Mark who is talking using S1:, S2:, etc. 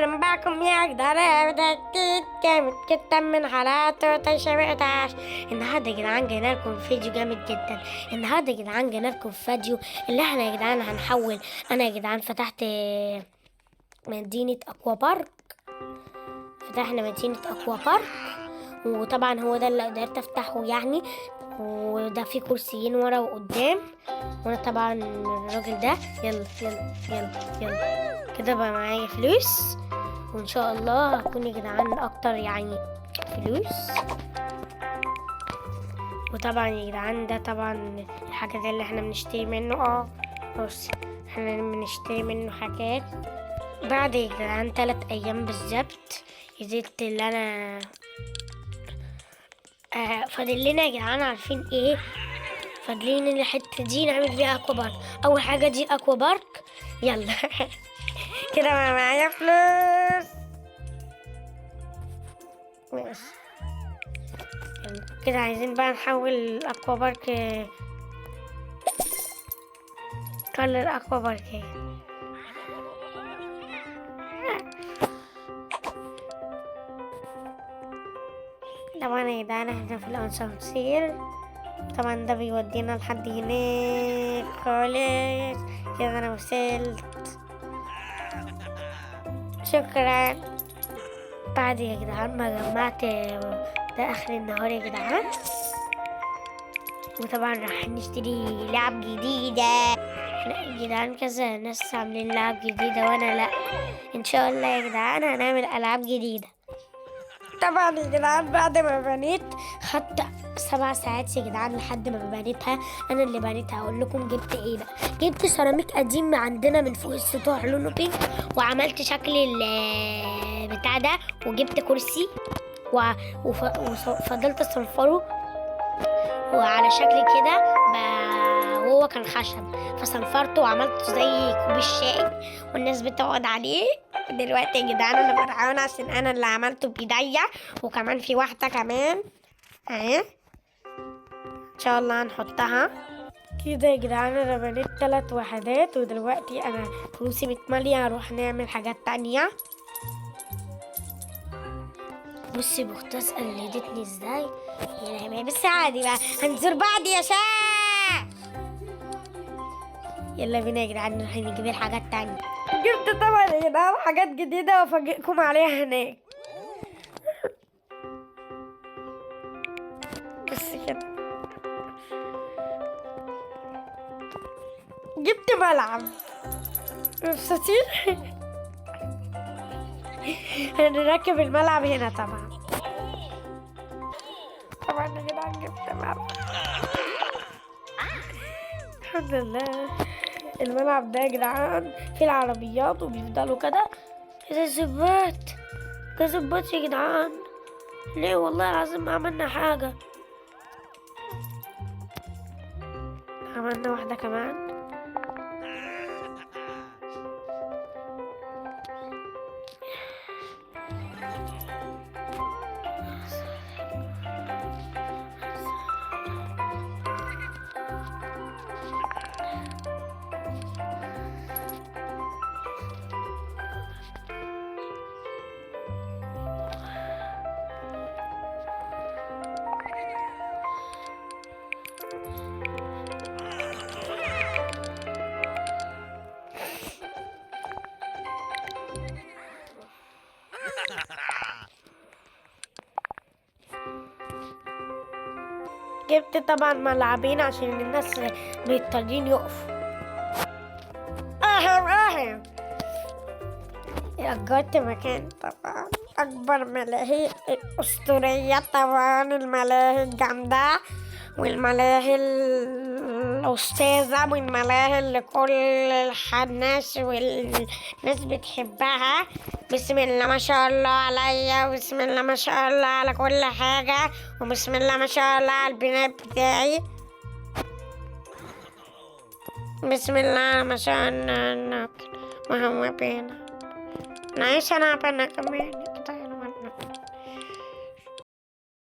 S1: اهلا بكم يا جدعان، ده اكيد جامد جدا من حلقات تشابهتاش. النهارده يا جدعان جاينا لكم فيديو جامد جدا. النهارده يا جدعان جاينا لكم فيديو اللي احنا يا جدعان هنحول. انا يا جدعان فتحت مدينة اكوا بارك. فتحنا مدينة اكوا بارك، وطبعا هو ده اللي قدرت افتحه يعني. وده فيه كرسيين ورا وقدام، وانا طبعا الراجل ده. يلا يلا يلا يلا كده بقى معايا فلوس، وان شاء الله هكون يا جدعان اكتر يعني فلوس. وطبعا يا جدعان ده طبعا الحاجات اللي احنا بنشتري منه. بص، احنا بنشتري منه حاجات. بعد يا جدعان 3 ايام بالظبط نزلت اللي انا فاضل لنا يا جدعان، عارفين ايه؟ فاضلين الحته دي نعمل فيها اكوا بارك. اول حاجه دي الاكوا بارك. يلا كده بقى معايا فلوس. ماشي، يلا كده عايزين بقى نحول الاكوا بارك كلر اكوا بارك. طبعا يا جدعان احنا في الاسانسير، طبعا ده بيودينا لحد هناك خالص. كده انا وصلت، شكرا. بعد يا جدعان ما جمعت ده اخر النهار يا جدعان. وطبعا راح نشتري لعب جديدة. احنا يا جدعان كذا ناس عاملين لعب جديدة وانا لا. ان شاء الله يا جدعان هنعمل العاب جديدة. طبعا يا جدعان بعد ما بنيت خدت 7 ساعات يا جدعان لحد ما بنيتها. انا اللي بنيتها. اقول لكم جبت ايه بقى؟ جبت سيراميك قديم من عندنا من فوق السطوح لونه بينك، وعملت شكل بتاع ده، وجبت كرسي وفضلت اصنفره وعلى شكل كده وهو كان خشب، فصنفرته وعملته زي كوب الشاي والناس بتقعد عليه. دلوقتي يا جدعان انا فرحانه عشان انا اللي عملته بايديا، وكمان في واحده كمان اهي ان شاء الله هنحطها كده. يا جدعان انا بنيت 3 وحدات، ودلوقتي انا فلوسي متماليه، هروح نعمل حاجات تانية. بصي بختار قلدتني ازاي يا لهوي. بس عادي بقى، هنزور بعض يا شاه. يلا بينا يا جدعان نروح نجيب الحاجات تانية. جبت طبعا يا جدعان حاجات جديدة وافاجئكم عليها هناك. بس كده جبت ملعب مبسوطين. هنركب الملعب هنا طبعا. طبعا يا جدعان جبت ملعب الحمد لله. الملعب ده يا جدعان فيه العربيات وبيفضلوا كده زي الزبات. ده زبات يا جدعان. ليه والله العظيم ما عملنا حاجة. عملنا واحدة كمان. جبت طبعا ملعبين عشان الناس مضطرين يقفوا. اهم أجرت مكان طبعا أكبر ملاهي الأسطورية، طبعا الملاهي الجامدة والملاهي الأستاذة والملاهي اللي كل الناس والناس بتحبها. بسم الله ما شاء الله عليا، وبسم الله ما شاء الله على كل حاجة، وبسم الله ما شاء الله على البناء بتاعي. بسم الله ما شاء الله. وهو بينا نعيش أنا بنا كمان.